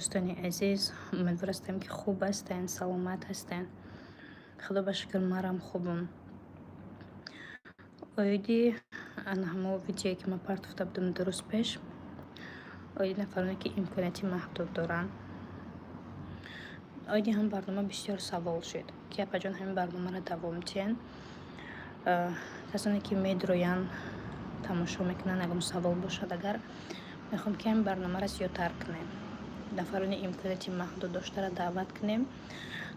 دوستانی عزیز، امیدوار هستم که خوب هستین، سلامت هستین. خدا با شکر مرم خوبم. اویدی انا همه ویدیویی که ما پارت بودم درست پیش اویدی نفرانی که امکاناتی محدود دارن. اویدی هم برنامه بسیار سوال شد که اپا جان همین برنامه را دوام تین. کسانی که میدروین تماشا میکنن اگه سوال باشد اگر میخوام که این برنامه را زیادتر کنیم، نفرانی امکاناتی محدود داشته را دعوت کنیم،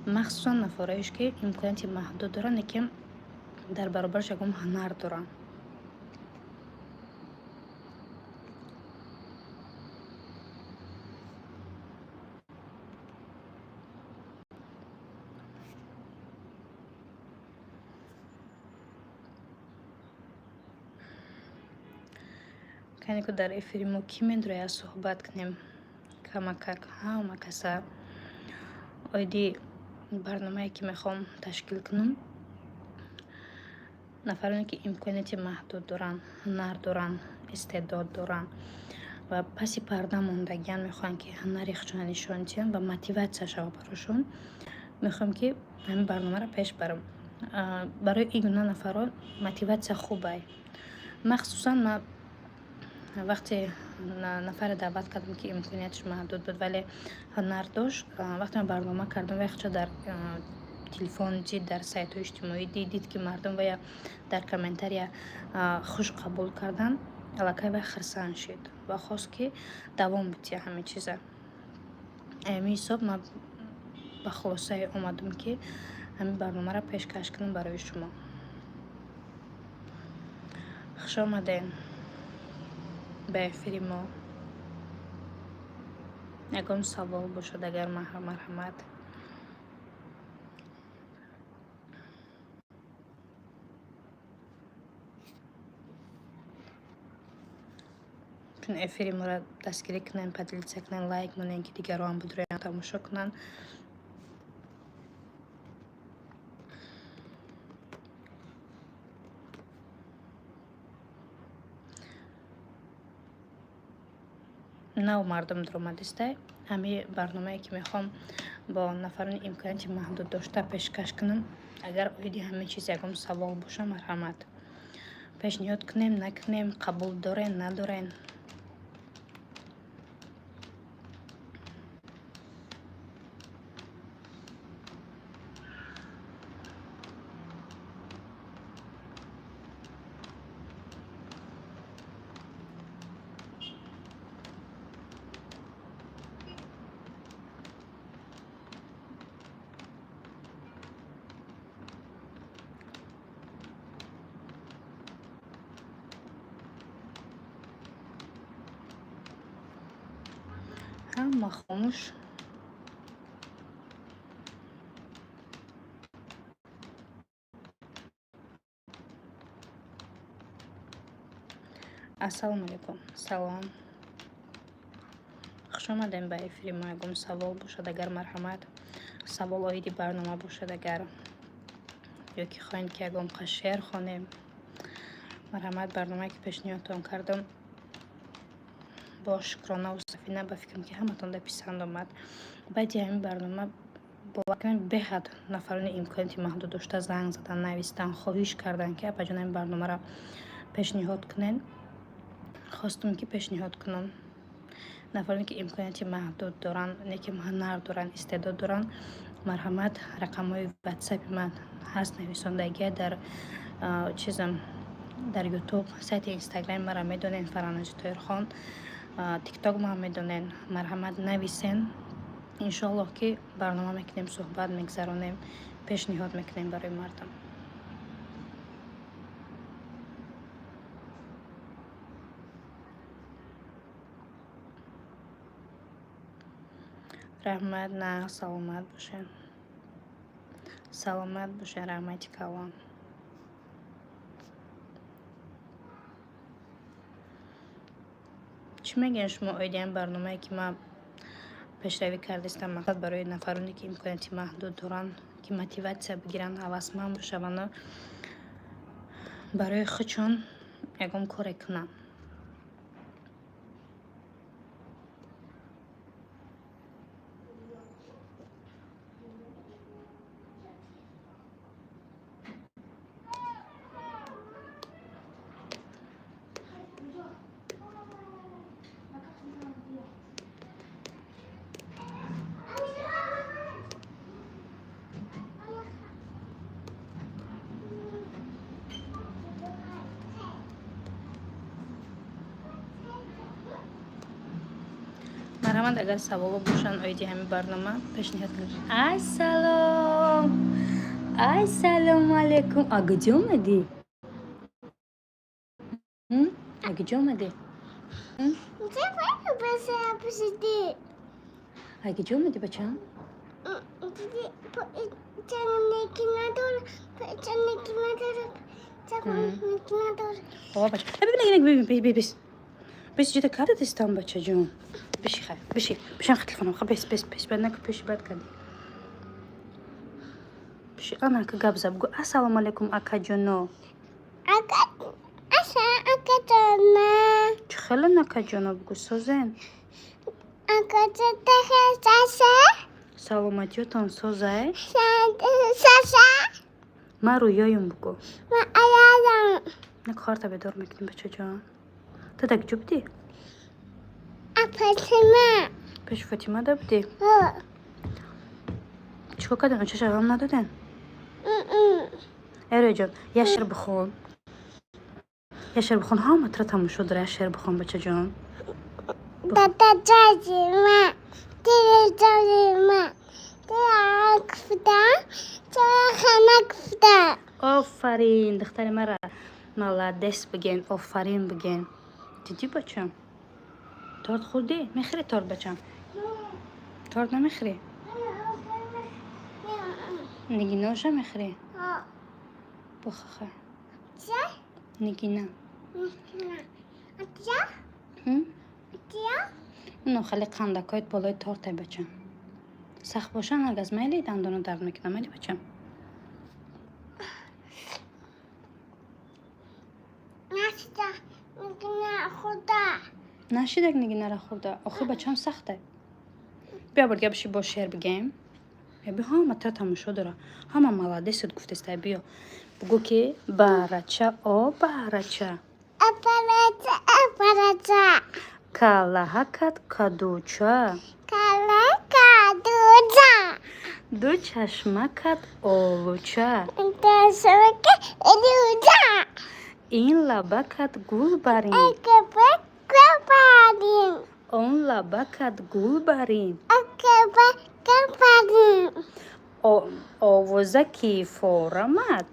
مخصوصا نفرایش که امکاناتی محدود دارن که در برابرش اگم هنر دارن. کنی که در افری ما کی میدروی صحبت کنیم کمکک همه کسا اویدی برنامه که میخوام تشکیل کنم نفرانی که امکاناتی محدود دارن، هنر دارن، استعداد دارن و پسی پرده موندگیان میخوان که هنر یخچان نشان دین و موتیواسیا شوه براشون. میخوام که همین برنامه را پیش برم. برای این گونه نفران موتیواسیا خوبه. مخصوصا ما وقتی نفر دعوت کردم که امکانیتش محدود بود ولی هنر داشت، وقتی من برنامه کردم وقتی در تلفن دید، در سایت های اجتماعی دید که مردم و در کامنتاری خوش قبول کردن، علاقه و خرسان شد و خواست که دوام بده همه چیزه. امی حساب من به خلاصه اومدم که همین برنامه را پیشکش کنم برای شما. خوش آمدین به افری ما. اگم سوال باشد اگر مرحمت چون افری ما را دستگیری کنن، پدیلیت کنن، لایک منن که دیگران بدروین تماشا کنن. نو مردم درآمدسته. همه برنامه‌ای که میخوام با نفران امکاناتی محدود داشته پیشکش کنم. اگر اویدی همه چیز یکم سوال باشه مرحمت پیشنهاد کنیم نکنیم، قبول دارین ندارین. هم خاموش. السلام علیکم. سلام. خوش آمدین به افری ما. اگم سوال باشد اگر مرحمت سوال آیدی برنامه باشد اگر یا که خواهید که اگم شعر خانیم مرحمت برنامه که پیشنهادتان کردم با شکرانه و سفینه به فکرم که همتون ده پسند آمد. بعد همین برنامه باور کنید بهد نفران امکاناتی محدود داشته زنگ زدن، نوشتن، خواهش کردن که اپا جان این برنامه را پیشنهاد کنین. خواستم که پیشنهاد کنم نفرانی که امکاناتی محدود دارن، نیکم هنر دارن، استعداد دارن، مرحمت رقم های واتساپ من هست نویسندگی در چیزم در یوتیوب، سایت اینستاگرام مرا میدونین فرانج طاهرخان، تیک تاک ما میدونین. مرحمت نویسین. انشالله که برنامه میکنیم، صحبت میگذرانیم، پیشنهاد میکنیم برای مردم. رحمت نه سلامت باشین. سلامت باشین رحمتی کلام. چی میگین شما آیدین برنامه که ما پیشروی کردستم مقصد برای نفرانی که امکاناتی محدود دارن که موتیواسیا بگیرن، حواسمند بشه و برای خودشون یکم کار کنن. مرحمت اگر سوال باشن آیدی همین برنامه پیشنهاد کنید. السلام علیکم. آگه جا اومدی؟ آگه جا اومدی؟ آگه جا اومدی بچم؟ بابا بچه ببین بس جدا کارت استان بچه جون. بشی خیلی بشن خیلی تلفنم خب بس بعد نکن پیش بعد کردی بشی انا که گبزه بگو السلام علیکم اکا جونو. اکا جونو چه خیلی نکا جونو بگو سوزن. اکا جونو سلامتیتون سوزه. ساسا من رویایم بگو. من آیادم نه کارت بدار میکنیم بچه جان. تو دک جو بدی؟ فاطمه پیش فاطمه دا بدی؟ ها چیکار کردن؟ چه شغل ندادن؟ ایرو جان یه شعر بخون. یه شعر بخون ها مطرح تموم شد یه شعر بخون بچه جان. دادا جازیما دیره جازیما دیره کفتا چرا خانه کفتا. آفرین دختر مرا ملادس بگن آفرین بگن. دیدی بچم؟ تارت خوردی؟ میخوری تارت بچم؟ تارت نمیخوری؟ نگیناشا میخوری؟ بخخه چه؟ نگینا اتیا؟ اینو خیلی قندکایت بالای تارته بچم. سخت باشن اگه میلی دندانو درد میکنه میلی بچم. نشده نگینه خدا نشیدک نگینه را خورده. آخه بچم سخته. بیا برگه بشی با شعر بگیم. بیا ها مطرح تموم شده را. همه ملادست گفته بیا بگو که بارچه او بارچه اپراچه کلاهکت کدوچه کاله کادوچه دو چشمکت آلوچه دستمکه ادوچه این لبکت گل برین اکبه کپادیم اون لبکت گل برین اکبه کپادیم آوزکی فورمت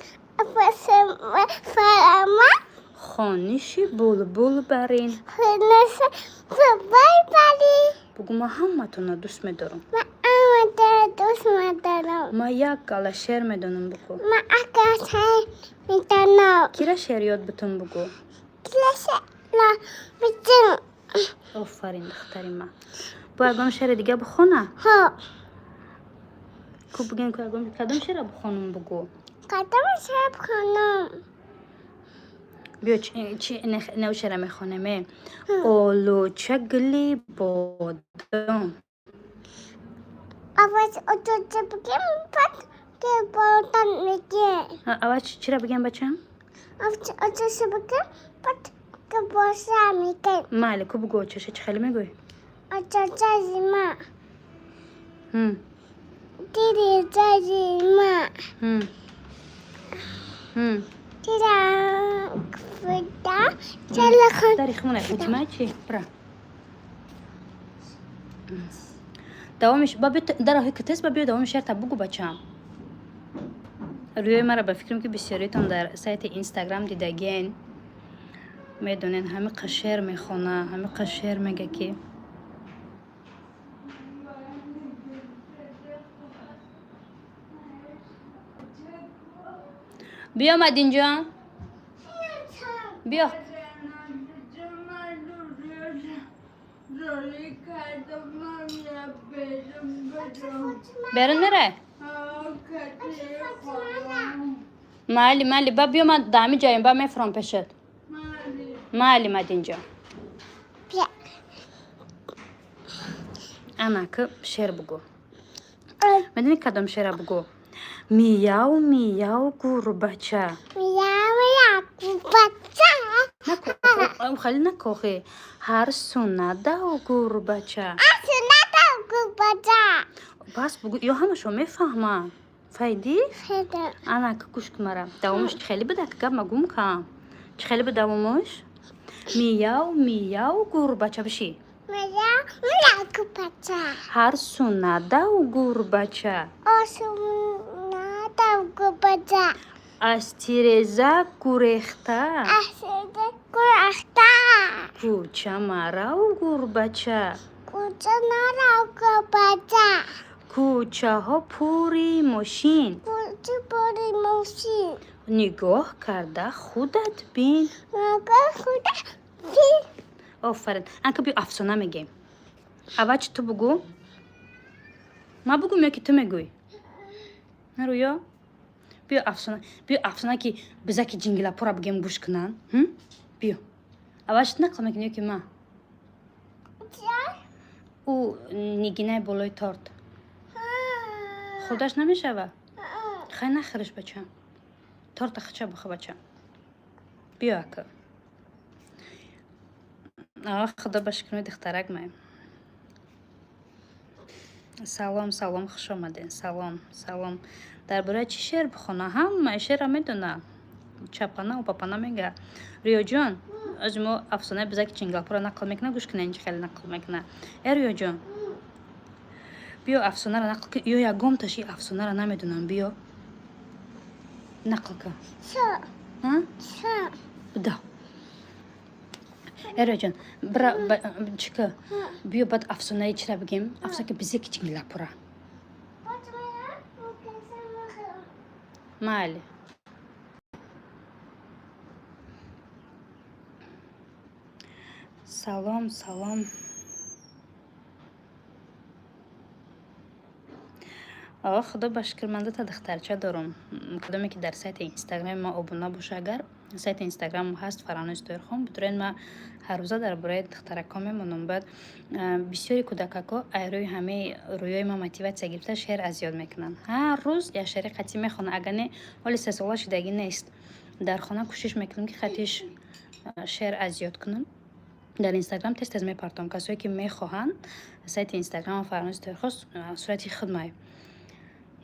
فرما خانشی بلبل برین. خونش بای باری بگو ما همتون دوست میدارم. من آمده دوست مدارم ما یک کلا شعر میدونم بگو. من اکاسه میدانم کی را شعر یاد بتون بگو. کلاسه لا بچم آفرین دختری ما. باید شعر دیگه بخونه. ها کو بگین کدام شعر بخونم بگو. قدم شب خانم بیا چی نو شعر میخونم. آلوچه گلی بادام. آواز اتوچه بگیم پس که بارتن میگه. اول چی را بگم بچم؟ آواز اتوچه بگیم پس که بارتن میگه. مالی کو بگو چه خیلی میگوی؟ اتوچه زیما دیری زیما دیرا کفتا چلا خان تاریخ منه فاطمه چی؟ برا دوامش در راه کتس بیا دوام شعر تا بگو بچم. روی مرا به فکرم که بسیاریتون در سایت اینستاگرام دیدگین میدونین همه قشر میخونه همه قشر میگه که بیا مدین جان بیا برون میره مالی با بیا من دامی جایم با میفرام پشت مالی مدین جان بیا انا که شعر بگو. میدونی کدام شعر بگو. میاو میاو گربچه میاو گربچه نکو خیلی نکوخی هر سنده و گربچه سنده و گربچه بس بگو یا همشو میفهمه فایدی؟ فایده انا که کشک مرم دوامش خیلی بده که گم مگم کم چه خیلی بده دوامش میاو میاو گربچه بشی Mera kupacza. هر سنده و گربچه Osuna da kupacza. از تیرزه گریخته Asede kurachta. کوچه مرا و گربچه Kucana da kupacza. کوچه ها پوری ماشین Kucu bori musi. نگاه کرده خودت بین Naga kuda fil. آفرین انکه بیا افسانه میگیم اول چی تو بگو ما بگم یا که تو میگوی نه رویا بیا افسانه که بزا که جنگله پورا بگیم گوش کنن بیا اول چی نقل میکنی که ما او نگینه بالای تارت خودش نمیشوه خیلی نخرش بچم تارت خچه بخوا بچم بیا اکا خدا بشکرمه دخترک مایم سلام خوش آمدین سلام درباره چی شعر بخونه هم شعر میدونه چپانه و پاپانه میگه ریا جان از ما افسانه بزرگ چنگاپور نقل میکنه گوش کنه اینجا خیلی نقل میکنه ریا جان بیا افسانه رو نقل کن یا یکم تاشی افسانه رو نمیدونم بیا نقل کن ها بدا ریا جان برا چیکار بیا بعد افسانه چی رو بگیم افسانه که بزرگ چنگاپوره مال سلام خدا بشکر من تا دخترچه دارم کدومی که در سایت اینستاگرام ما ابونا باشه اگر سایت اینستاگرام هست فرانوش دورخم بتونین ما هر روزه درباره دخترکا میمونم بعد بسیاری کودکاکا ایروی همه رویای ما موتیواسیون گرفته شعر از یاد میکنن هر روز یا شعر خطی میخونه اگر نه ولی 3 ساله شدگی نیست در خانه کوشش میکنم که خطیش شعر از یاد کنم در اینستاگرام تست میپرتم کسایی که میخواهند سایت اینستاگرام فرانوش دورخواست صورتی خدمت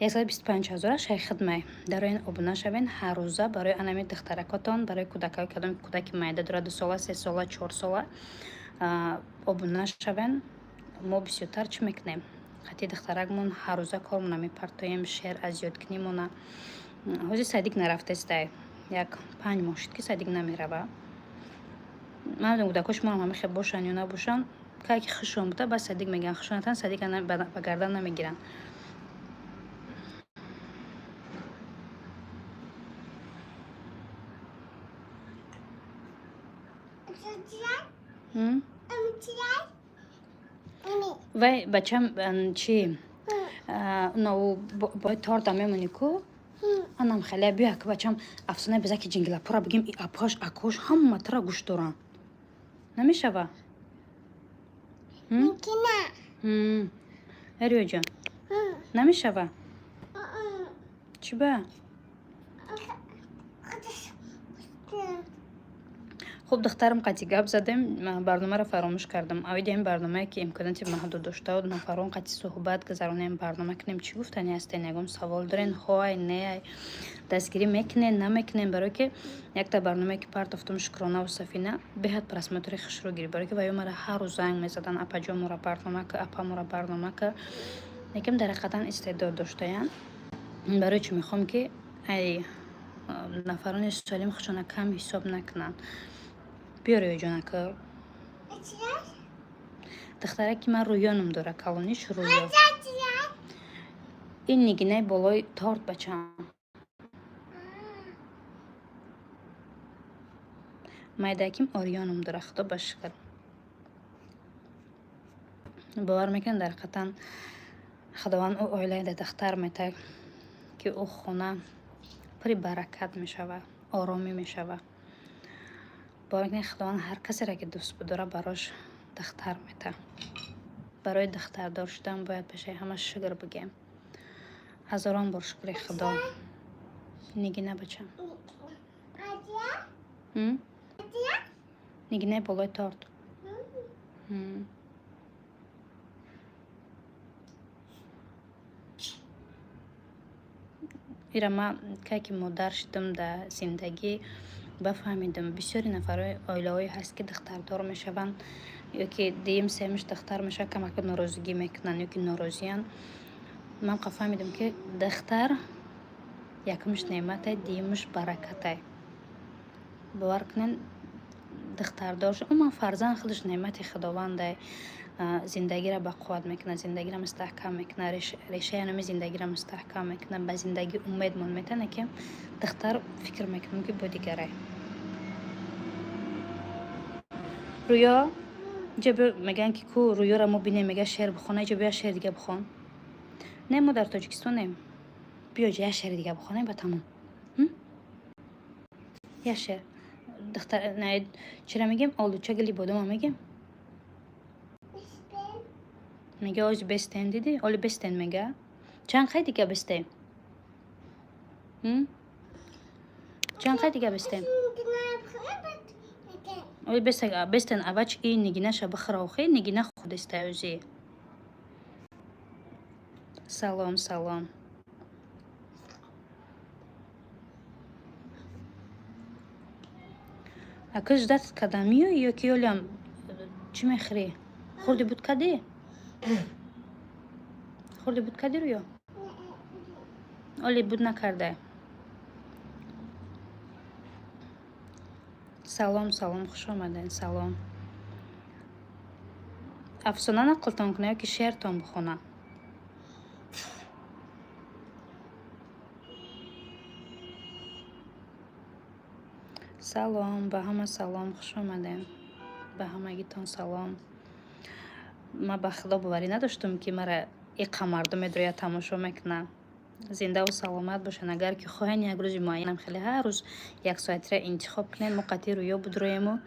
125,000 شای خدمه در این ابونه شوین هر روزه برای انمی دخترکاتان برای کودکای کدام کودک مایده داره 2 ساله 3 ساله 4 ساله ابونه شوین ما بسیارتر چی میکنیم خطی دخترکمون هر روزه کارمون میپرتایم شعر از یاد کنیمونه حوزی صدیق نرفته است یک 5 ماه شد که صدیق نمیروه من میدونم کودکاش ما هم خیلی باشن یا نباشن که خشون بوده بس صدیق میگن خشونتن صدیق به گردن نمیگیرن وای بچم چی نو باید تارت میمونی کو انم خیلی بیا که بچم افسانه بزا که جنگله پورا بگیم ای اپاش اکوش هم ترا گوش دارن نمیشوه نه ریا جان نمیشوه چی با خب دخترم قطعی گپ زدیم برنامه رو فراموش کردم اوید این برنامه که امکاناتی محدود داشته و نفرون قطعی صحبت گذرونیم برنامه کنیم چی گفتنی هستین یکم سوال دارین های نه دستگیری میکنین نمیکنین برای که یک تا برنامه که پرتافتم شکرانه و سفینه بهت پرسمتری خش رو گیری برای که وایو مرا هر روز زنگ میزدن اپا جو مرا برنامه که اپا مرا برنامه که یکم در حقیقتا استعداد داشتین برای چی میخوام که ای نفران سالم خشونه کم حساب نکنن بیاره جانکا دخترکی من رویانم داره کلونیش رویا این نگینه بالای تارت بچم مایدکیم آریانم داره خدا بشکر باور میکن در قطعا خداوند او اویله ده دختر میته که او خونه پری برکت میشوه آرامی میشوه باور میکنی خداوند هر کسی را که دوست بداره براش دختر میته برای دختر داشتن باید بشه همه شکر بگیم هزاران بار شکر خدا نگینه بچم نگینه بالای تارت ایره ما که مادر شدم در زندگی بفهمیدم بسیاری نفرهای آیله هست که دختردار میشوند یکی دیم سهمش دختر میشه کمک ناراضگی میکنن یکی ناراضیان. من فهمیدم که دختر یکمش نعمت دیمش برکته. باور کنین دختر داشت اما فرزند خودش نعمت خداونده. زندگی را بقوت میکنه، زندگی را مستحکم میکنه، ریشه نمی زندگی را مستحکم میکنه، به زندگی امید من میتونه که دختر فکر میکنم که با دیگره. رویا جب میگن که کو رویا را ما بینیم میگه شعر بخونه، جب بیا شعر دیگه بخون. نه ما در تاجیکستانیم، بیا یه شعر دیگه بخونیم با تمام. یه شعر دختر نه چرا میگیم آلوچه گلی بادام میگیم. میگه آج بستن دیدی؟ آلی بستن میگه. چند خیلی دیگه بستن؟ چند خیلی دیگه بستن؟ آلی بستن اوچ این نگینه شا بخراوخی نگینه خود استعوزی. سلام سلام. اکش دست کدامیو یا کیولیم چی میخری؟ خوردی بود کدی؟ خوردی بود کدی رویا؟ آلی بود نکرده. سلام سلام خوش آمدین سلام. افسانه نقلتان کنه که شعرتان بخونه. سلام به همه سلام خوش آمدین. به همگیتان سلام. ما به خدا باوری نداشتم که مرا یک مردم درویا تماشا میکنه. زنده و سلامت باشن. اگر که خواهین یک روز معین خیلی هر روز یک ساعت را انتخاب کنین ما قطعی رویا بدرویم و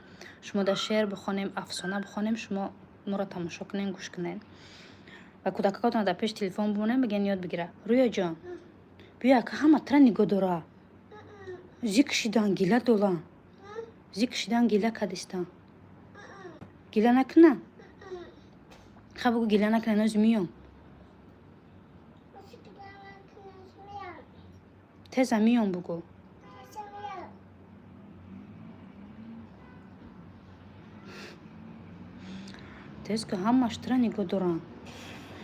شما در شعر بخونیم افسانه بخونیم شما ما را تماشا کنین گوش کنین و کودکاتون در پیش تلفن بمونن بگن یاد بگیره رویا جان بیا که همه ترا نگاه داره زیکشیدن گیله دولا زیکشیدن گیله کدستان گیله نکنه خب بگو گیله نکنه نوز میام تیزه میام بگو تیز که همه اشترا نگاه دارن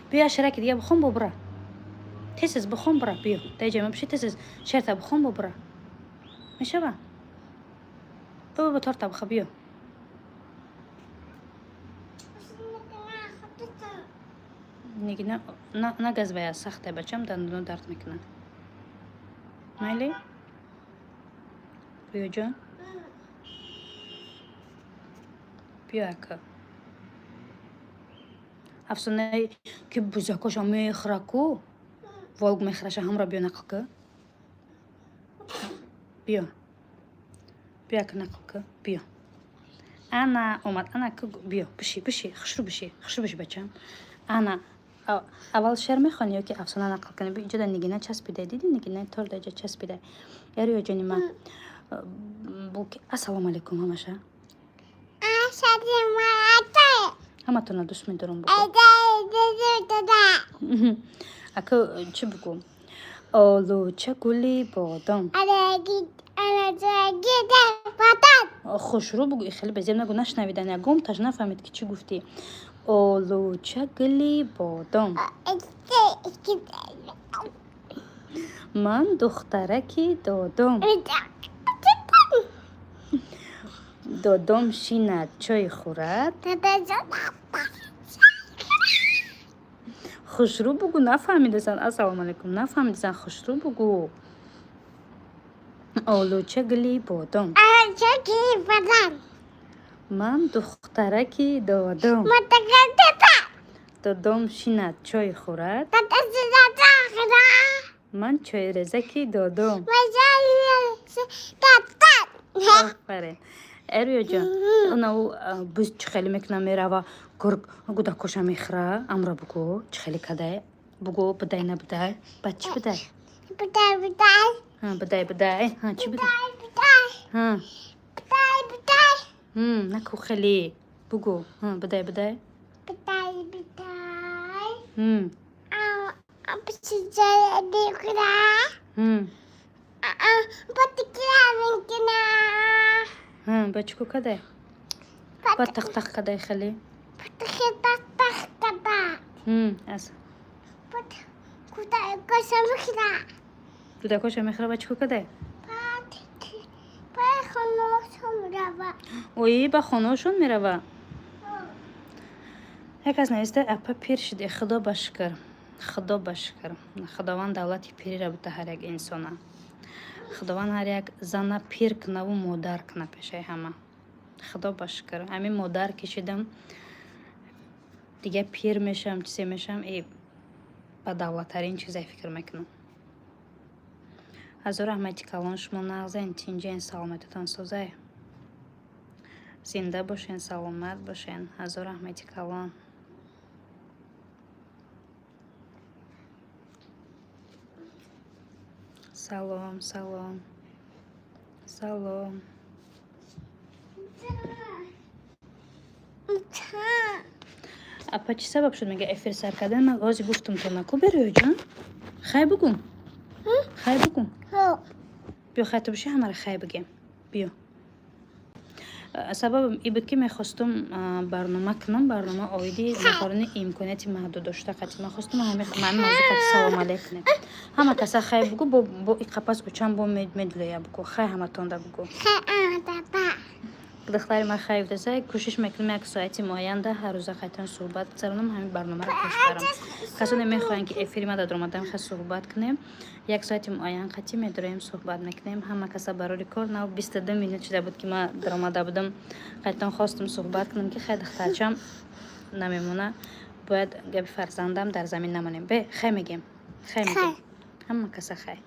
بیا شرک دیگه بخون ببره تیز بخون بره بیا دیگه من بشی تیز شرط بخون ببره میشه با بابا تارت بخوا بیا نگی نه گز باید سخته بچم دندون درد میکنه مایلی بیا جان بیا که افسانه که بزرگاش میخره کو والگ میخرشه هم را بیا نقل که بیا بیا که نقل که بیا انا اومد انا که بیا بشی خشرو بشی بچم انا اول شعر میخوانی یا که افسانه نقل کنی بیا اینجا در نگینه چسبیده دیدی نگینه طور درجه چسبیده یاری جانی من بوک السلام علیکم همشه همه تونه دوست میدارم بگو اکا چی بگو آلوچه گلی بادام خوش رو بگو خیلی بزیم نگو نشنویدن یکم تاش نفهمید که چی گفتی آلوچه گلی بادام من دخترکی دادم دادم شیند چای خورد خوش رو بگو نفهمیدن السلام علیکم نفهمیدن خوش رو بگو آلوچه گلی بادام من دخترکی دادم دادم شیند چای خورد من چای رزکی دادم آفرین ارویا جان اونو بز چه خیلی میکنم میره و گرگ گودا کشا میخره امرا بگو چه خیلی کده بگو بدای نبدای بچه بدای بدای ها چی بدای ها نکو خیلی بگو بدای بچه کو کده با تق کده خیلی خدت بخدا از بعد کودای کشم خدا کودکاش میخوره بچه کده بعد خانوشم روا اوی با خانهشون میره. یک از نوشته اپا پیر شده خدا بشکر خداوند دولتی پیری را بده هر یک انسانه. خداوند هر یک زن پیر کنه و مادر کنه پیشه همه. خدا بشکر همین مادر کشیدم دیگه پیر میشم چیزی میشم ای با دولتترین چیزی فکر میکنم. از رحمتی کلان شما نغزین تینجین سلامتتان سازه. زنده باشین سلامت باشین. از رحمتی کلان. سلام سلام سلام. اپا چی سبب شد میگه افیر سر کردن؟ من غازی گفتم تو نکو بری جان. خیلی بگم بیا خیلی بشه همه را خیلی بگم بیا. سبب ای بود که میخواستم برنامه کنم. برنامه آیدی نخورنه امکانیتی محدود داشته. قطعی میخواستم همه موضوع قطعی سلام علیکم همه کسا خیلی بگو با ای قپس اوچم با میدلیه بگو خیلی همه تونده بگو. دختری ما خیلی دسته کوشش میکنم یک ساعتی معین ده هر روز خیلی صحبت بذارم همین برنامه را پیش برم. کسانی میخواین که افیری ما در اومدم خیلی صحبت کنیم یک ساعتی معین قطعی میداریم صحبت میکنیم. همه کسا برای کار نه 22 مینوت شده بود که ما در اومده بودم خیلی خواستم صحبت کنم که خیلی دخترچم نمیمونه باید گپ فرزندم در زمین نمونیم. به خیلی میگیم همه کسا خیلی